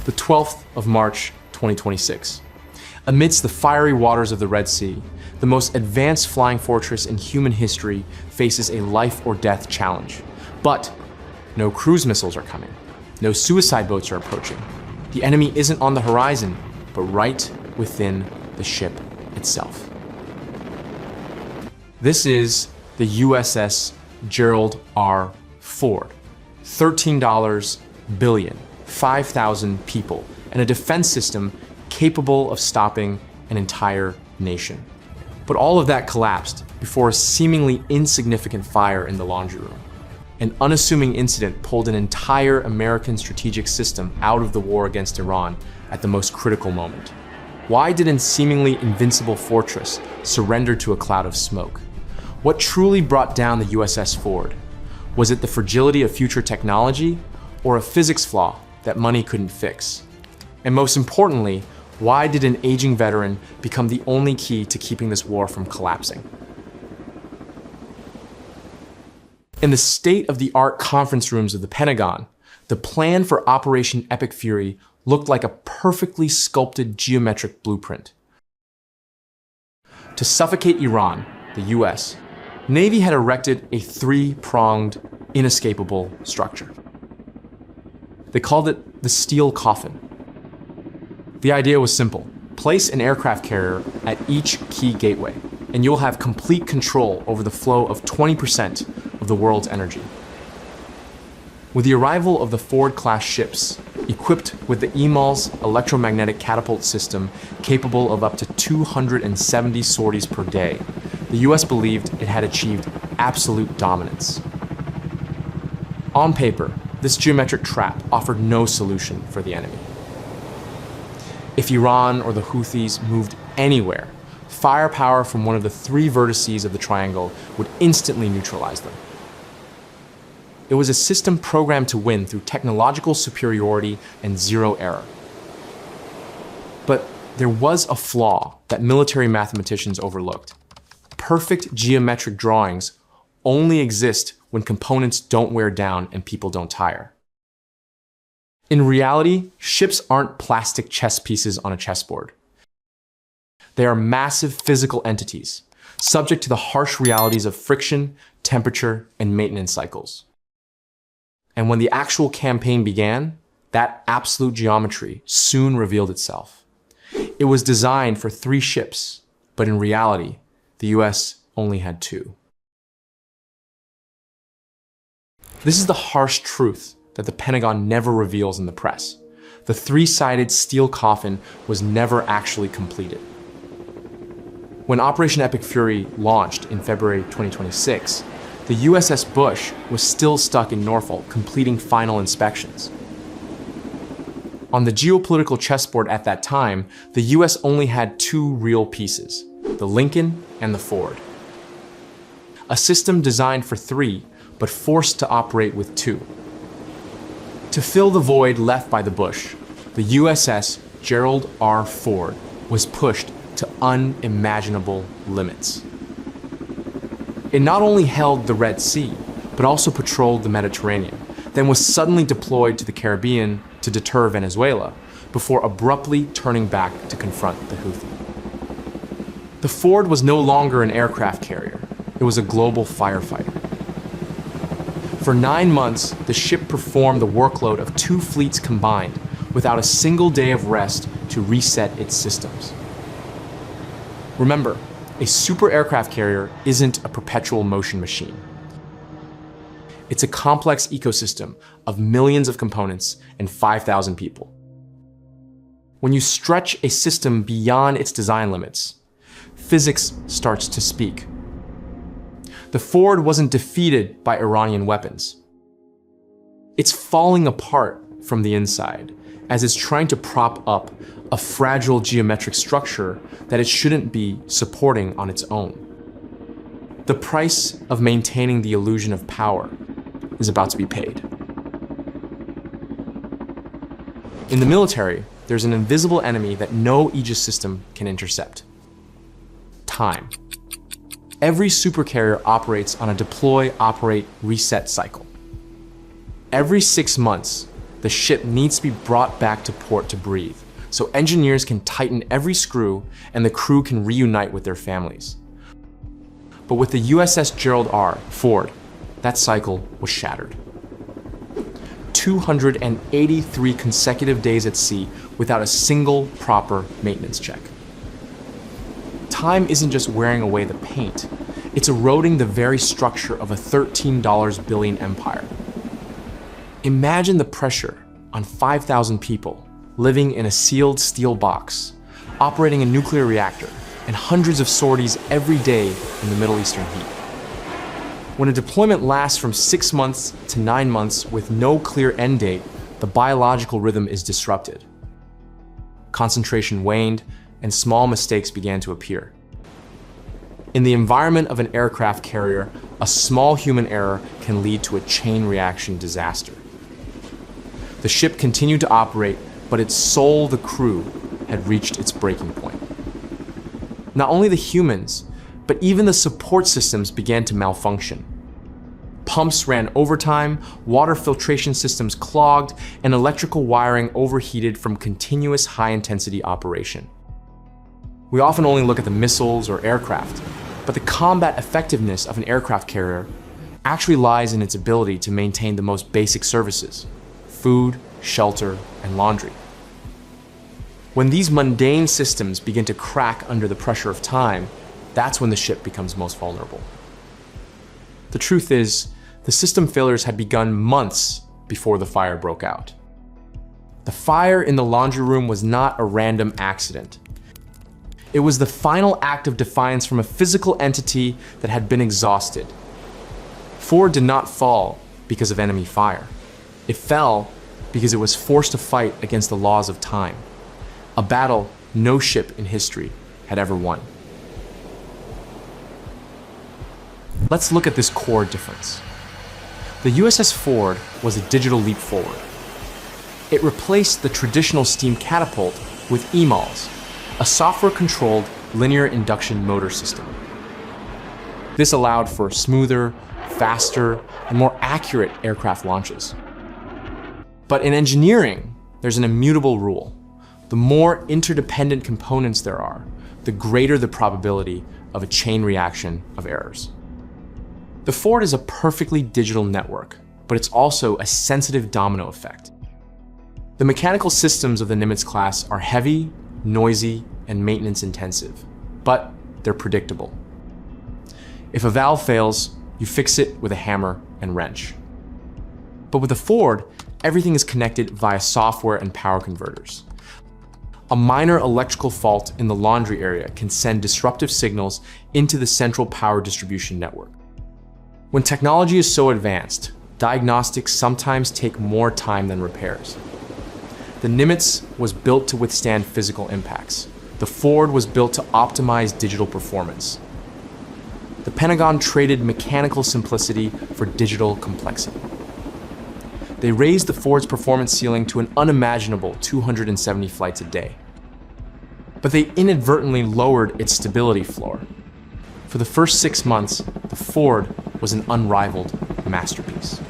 The 12th of March, 2026. Amidst the fiery waters of the Red Sea, the most advanced flying fortress in human history faces a life or death challenge. But no cruise missiles are coming. No suicide boats are approaching. The enemy isn't on the horizon, but right within the ship itself. This is the USS Gerald R. Ford. $13 billion, 5,000 people, and a defense system capable of stopping an entire nation. But all of that collapsed before a seemingly insignificant fire in the laundry room. An unassuming incident pulled an entire American strategic system out of the war against Iran at the most critical moment. Why did a seemingly invincible fortress surrender to a cloud of smoke? What truly brought down the USS Ford? Was it the fragility of future technology or a physics flaw that money couldn't fix? And most importantly, why did an aging veteran become the only key to keeping this war from collapsing? In the state-of-the-art conference rooms of the Pentagon, the plan for Operation Epic Fury looked like a perfectly sculpted geometric blueprint. To suffocate Iran, the US, Navy had erected a three-pronged, inescapable structure. They called it the steel coffin. The idea was simple. Place an aircraft carrier at each key gateway, and you'll have complete control over the flow of 20% of the world's energy. With the arrival of the Ford-class ships, equipped with the EMALS electromagnetic catapult system capable of up to 270 sorties per day, the US believed it had achieved absolute dominance. On paper, this geometric trap offered no solution for the enemy. If Iran or the Houthis moved anywhere, firepower from one of the three vertices of the triangle would instantly neutralize them. It was a system programmed to win through technological superiority and zero error. But there was a flaw that military mathematicians overlooked. Perfect geometric drawings only exist when components don't wear down and people don't tire. In reality, ships aren't plastic chess pieces on a chessboard. They are massive physical entities, subject to the harsh realities of friction, temperature, and maintenance cycles. And when the actual campaign began, that absolute geometry soon revealed itself. It was designed for 3 ships, but in reality, the US only had 2. This is the harsh truth that the Pentagon never reveals in the press. The 3-sided steel coffin was never actually completed. When Operation Epic Fury launched in February 2026, the USS Bush was still stuck in Norfolk, completing final inspections. On the geopolitical chessboard at that time, the US only had 2 real pieces, the Lincoln and the Ford. A system designed for 3, but forced to operate with 2. To fill the void left by the Bush, the USS Gerald R. Ford was pushed to unimaginable limits. It not only held the Red Sea, but also patrolled the Mediterranean, then was suddenly deployed to the Caribbean to deter Venezuela, before abruptly turning back to confront the Houthi. The Ford was no longer an aircraft carrier, it was a global firefighter. For 9 months, the ship performed the workload of 2 fleets combined, without a single day of rest to reset its systems. Remember, a super aircraft carrier isn't a perpetual motion machine. It's a complex ecosystem of millions of components and 5,000 people. When you stretch a system beyond its design limits, physics starts to speak. The Ford wasn't defeated by Iranian weapons. It's falling apart from the inside as it's trying to prop up a fragile geometric structure that it shouldn't be supporting on its own. The price of maintaining the illusion of power is about to be paid. In the military, there's an invisible enemy that no Aegis system can intercept: time. Every supercarrier operates on a deploy, operate, reset cycle. Every 6 months, the ship needs to be brought back to port to breathe, so engineers can tighten every screw and the crew can reunite with their families. But with the USS Gerald R, Ford, that cycle was shattered. 283 consecutive days at sea without a single proper maintenance check. Time isn't just wearing away the paint, it's eroding the very structure of a $13 billion empire. Imagine the pressure on 5,000 people living in a sealed steel box, operating a nuclear reactor, and hundreds of sorties every day in the Middle Eastern heat. When a deployment lasts from 6 months to 9 months with no clear end date, the biological rhythm is disrupted. Concentration waned, and small mistakes began to appear. In the environment of an aircraft carrier, a small human error can lead to a chain reaction disaster. The ship continued to operate, but its soul, the crew, had reached its breaking point. Not only the humans, but even the support systems began to malfunction. Pumps ran overtime, water filtration systems clogged, and electrical wiring overheated from continuous high-intensity operation. We often only look at the missiles or aircraft, but the combat effectiveness of an aircraft carrier actually lies in its ability to maintain the most basic services: food, shelter, and laundry. When these mundane systems begin to crack under the pressure of time, that's when the ship becomes most vulnerable. The truth is, the system failures had begun months before the fire broke out. The fire in the laundry room was not a random accident. It was the final act of defiance from a physical entity that had been exhausted. Ford did not fall because of enemy fire. It fell because it was forced to fight against the laws of time, a battle no ship in history had ever won. Let's look at this core difference. The USS Ford was a digital leap forward. It replaced the traditional steam catapult with EMALS, a software-controlled linear induction motor system. This allowed for smoother, faster, and more accurate aircraft launches. But in engineering, there's an immutable rule. The more interdependent components there are, the greater the probability of a chain reaction of errors. The Ford is a perfectly digital network, but it's also a sensitive domino effect. The mechanical systems of the Nimitz-class are heavy, noisy, and maintenance intensive, but they're predictable. If a valve fails, you fix it with a hammer and wrench. But with the Ford, everything is connected via software and power converters. A minor electrical fault in the laundry area can send disruptive signals into the central power distribution network. When technology is so advanced, diagnostics sometimes take more time than repairs. The Nimitz was built to withstand physical impacts. The Ford was built to optimize digital performance. The Pentagon traded mechanical simplicity for digital complexity. They raised the Ford's performance ceiling to an unimaginable 270 flights a day. But they inadvertently lowered its stability floor. For the first 6 months, the Ford was an unrivaled masterpiece.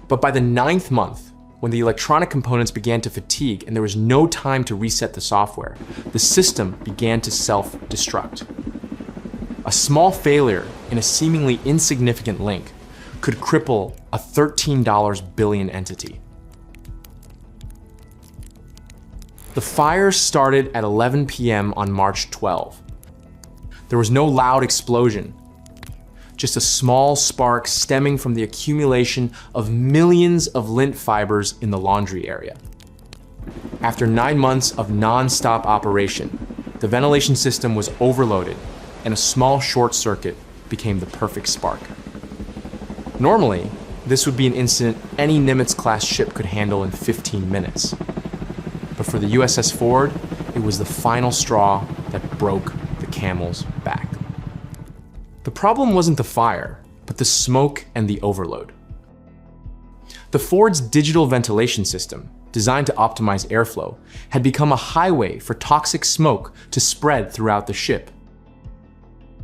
But by the 9th month, when the electronic components began to fatigue and there was no time to reset the software, the system began to self-destruct. A small failure in a seemingly insignificant link could cripple a $13 billion entity. The fire started at 11 p.m. on March 12. There was no loud explosion, just a small spark stemming from the accumulation of millions of lint fibers in the laundry area. After 9 months of non-stop operation, the ventilation system was overloaded and a small short circuit became the perfect spark. Normally, this would be an incident any Nimitz-class ship could handle in 15 minutes. But for the USS Ford, it was the final straw that broke the camel's back. The problem wasn't the fire, but the smoke and the overload. The Ford's digital ventilation system, designed to optimize airflow, had become a highway for toxic smoke to spread throughout the ship.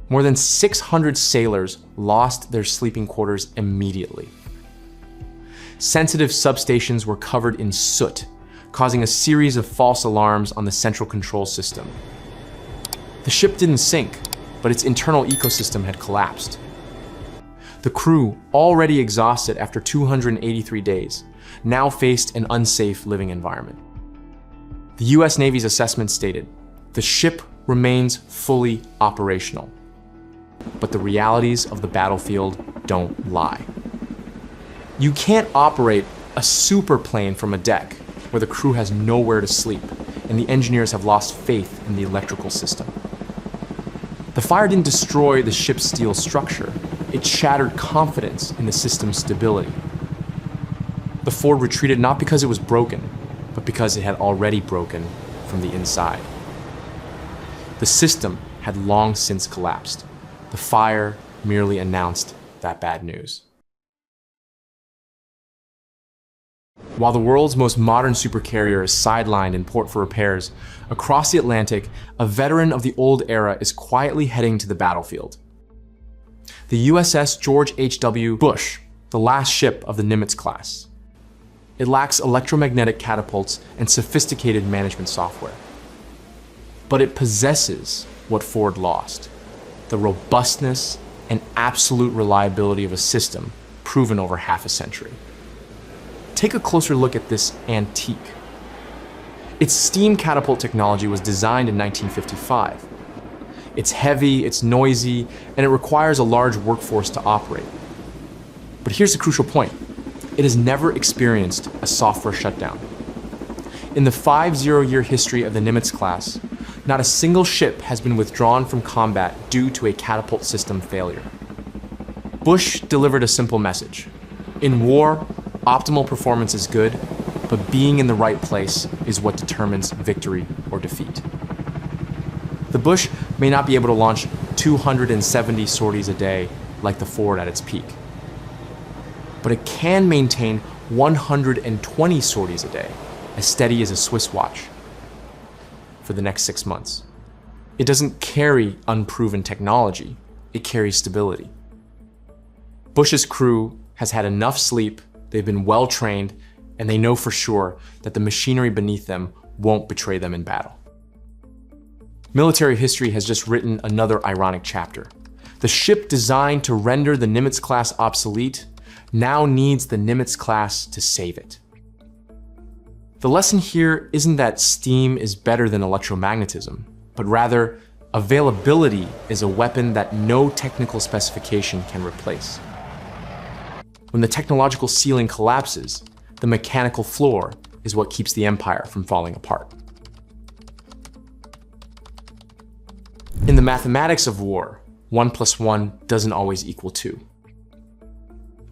More than 600 sailors lost their sleeping quarters immediately. sensitive substations were covered in soot, causing a series of false alarms on the central control system. The ship didn't sink, but its internal ecosystem had collapsed. The crew, already exhausted after 283 days, now faced an unsafe living environment. The US Navy's assessment stated, the ship remains fully operational, but the realities of the battlefield don't lie. You can't operate a super plane from a deck where the crew has nowhere to sleep and the engineers have lost faith in the electrical system. The fire didn't destroy the ship's steel structure, it shattered confidence in the system's stability. The Ford retreated not because it was broken, but because it had already broken from the inside. The system had long since collapsed. The fire merely announced that bad news. While the world's most modern supercarrier is sidelined in port for repairs, across the Atlantic, a veteran of the old era is quietly heading to the battlefield. The USS George H.W. Bush, the last ship of the Nimitz-class. It lacks electromagnetic catapults and sophisticated management software. But it possesses what Ford lost: the robustness and absolute reliability of a system proven over half a century. Take a closer look at this antique. Its steam catapult technology was designed in 1955. It's heavy, it's noisy, and it requires a large workforce to operate. But here's the crucial point. It has never experienced a software shutdown. In the 50-year history of the Nimitz-class, not a single ship has been withdrawn from combat due to a catapult system failure. Bush delivered a simple message. In war, optimal performance is good, but being in the right place is what determines victory or defeat. The Bush may not be able to launch 270 sorties a day like the Ford at its peak, but it can maintain 120 sorties a day, as steady as a Swiss watch, for the next 6 months. It doesn't carry unproven technology, it carries stability. Bush's crew has had enough sleep, they've been well trained, and they know for sure that the machinery beneath them won't betray them in battle. Military history has just written another ironic chapter. The ship designed to render the Nimitz-class obsolete now needs the Nimitz-class to save it. The lesson here isn't that steam is better than electromagnetism, but rather availability is a weapon that no technical specification can replace. When the technological ceiling collapses, the mechanical floor is what keeps the empire from falling apart. In the mathematics of war, 1 + 1 doesn't always equal 2.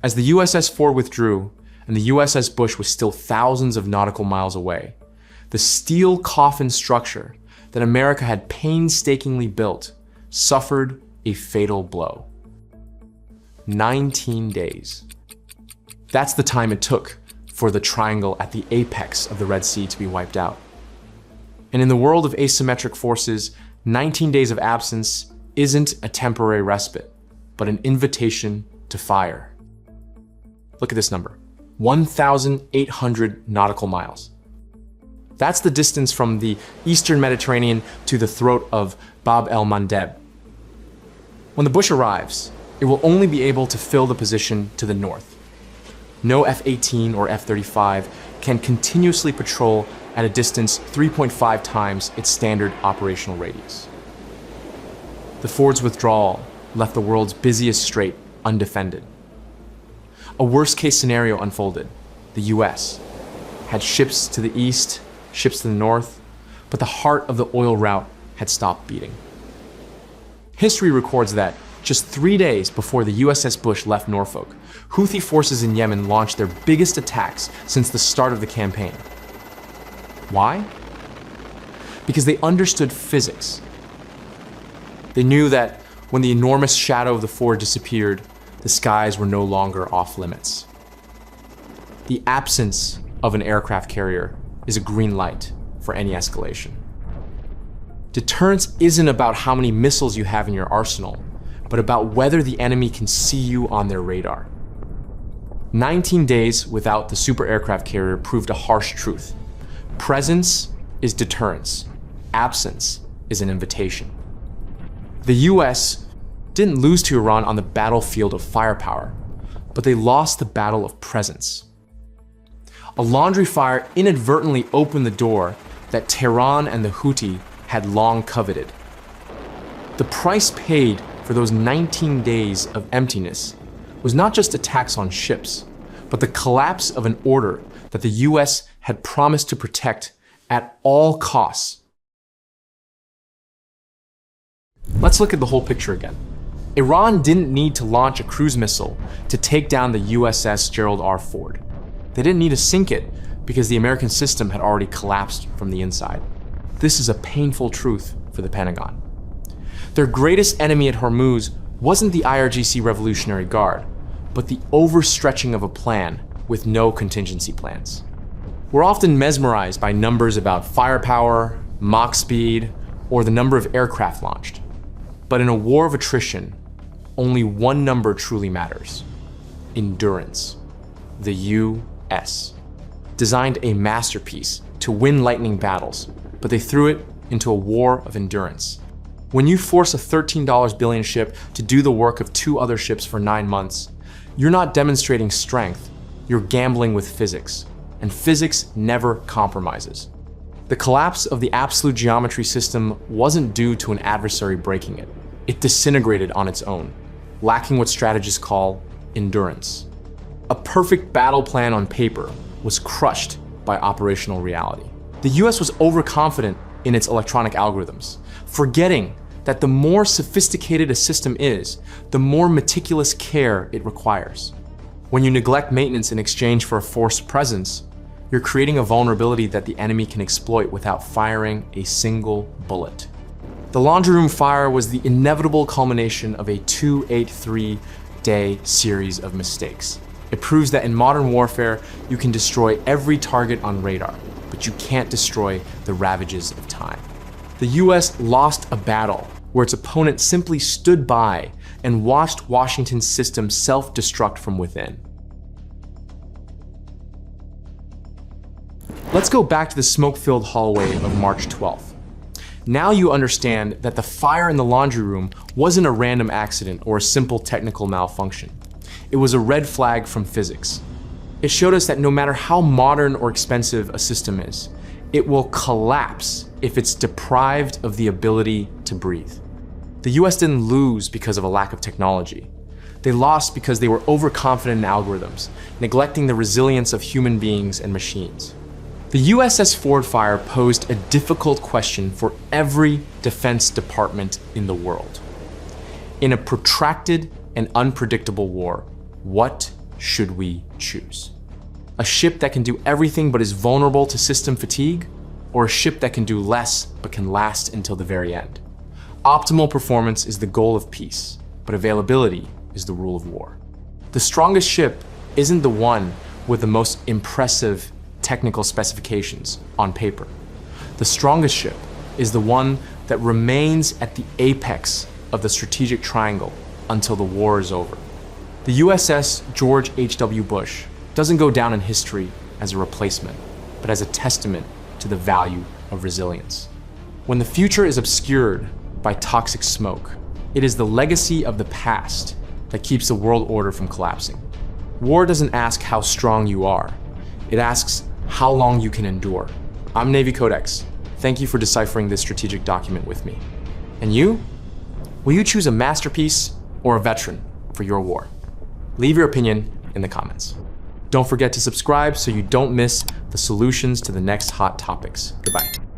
As the USS Ford withdrew, and the USS Bush was still thousands of nautical miles away, the steel coffin structure that America had painstakingly built suffered a fatal blow. 19 days. That's the time it took for the triangle at the apex of the Red Sea to be wiped out. And in the world of asymmetric forces, 19 days of absence isn't a temporary respite, but an invitation to fire. Look at this number, 1,800 nautical miles. That's the distance from the Eastern Mediterranean to the throat of Bab el-Mandeb. When the Bush arrives, it will only be able to fill the position to the north. No F-18 or F-35 can continuously patrol at a distance 3.5 times its standard operational radius. The Ford's withdrawal left the world's busiest strait undefended. A worst-case scenario unfolded. The US had ships to the east, ships to the north, but the heart of the oil route had stopped beating. History records that just 3 days before the USS Bush left Norfolk, Houthi forces in Yemen launched their biggest attacks since the start of the campaign. Why? Because they understood physics. They knew that when the enormous shadow of the Ford disappeared, the skies were no longer off limits. The absence of an aircraft carrier is a green light for any escalation. Deterrence isn't about how many missiles you have in your arsenal, but about whether the enemy can see you on their radar. 19 days without the super aircraft carrier proved a harsh truth. Presence is deterrence. Absence is an invitation. The US didn't lose to Iran on the battlefield of firepower, but they lost the battle of presence. A laundry fire inadvertently opened the door that Tehran and the Houthi had long coveted. The price paid for those 19 days of emptiness was not just attacks on ships, but the collapse of an order that the US had promised to protect at all costs. Let's look at the whole picture again. Iran didn't need to launch a cruise missile to take down the USS Gerald R. Ford. They didn't need to sink it because the American system had already collapsed from the inside. This is a painful truth for the Pentagon. Their greatest enemy at Hormuz wasn't the IRGC Revolutionary Guard, but the overstretching of a plan with no contingency plans. We're often mesmerized by numbers about firepower, Mach speed, or the number of aircraft launched. But in a war of attrition, only one number truly matters: endurance. The US designed a masterpiece to win lightning battles, but they threw it into a war of endurance. When you force a $13 billion ship to do the work of 2 other ships for 9 months, you're not demonstrating strength, you're gambling with physics, and physics never compromises. The collapse of the absolute geometry system wasn't due to an adversary breaking it. It disintegrated on its own, lacking what strategists call endurance. A perfect battle plan on paper was crushed by operational reality. The US was overconfident in its electronic algorithms, forgetting that the more sophisticated a system is, the more meticulous care it requires. When you neglect maintenance in exchange for a forced presence, you're creating a vulnerability that the enemy can exploit without firing a single bullet. The laundry room fire was the inevitable culmination of a 283-day series of mistakes. It proves that in modern warfare, you can destroy every target on radar, but you can't destroy the ravages of time. The US lost a battle where its opponent simply stood by and watched Washington's system self-destruct from within. Let's go back to the smoke-filled hallway of March 12th. Now you understand that the fire in the laundry room wasn't a random accident or a simple technical malfunction. It was a red flag from physics. It showed us that no matter how modern or expensive a system is, it will collapse if it's deprived of the ability to breathe. The US didn't lose because of a lack of technology. They lost because they were overconfident in algorithms, neglecting the resilience of human beings and machines. The USS Ford fire posed a difficult question for every defense department in the world. In a protracted and unpredictable war, what should we choose? A ship that can do everything but is vulnerable to system fatigue, or a ship that can do less but can last until the very end? Optimal performance is the goal of peace, but availability is the rule of war. The strongest ship isn't the one with the most impressive technical specifications on paper. The strongest ship is the one that remains at the apex of the strategic triangle until the war is over. The USS George H.W. Bush doesn't go down in history as a replacement, but as a testament to the value of resilience. When the future is obscured by toxic smoke, it is the legacy of the past that keeps the world order from collapsing. War doesn't ask how strong you are. It asks how long you can endure. I'm Navy Codex. Thank you for deciphering this strategic document with me. And you? Will you choose a masterpiece or a veteran for your war? Leave your opinion in the comments. Don't forget to subscribe so you don't miss the solutions to the next hot topics. Goodbye.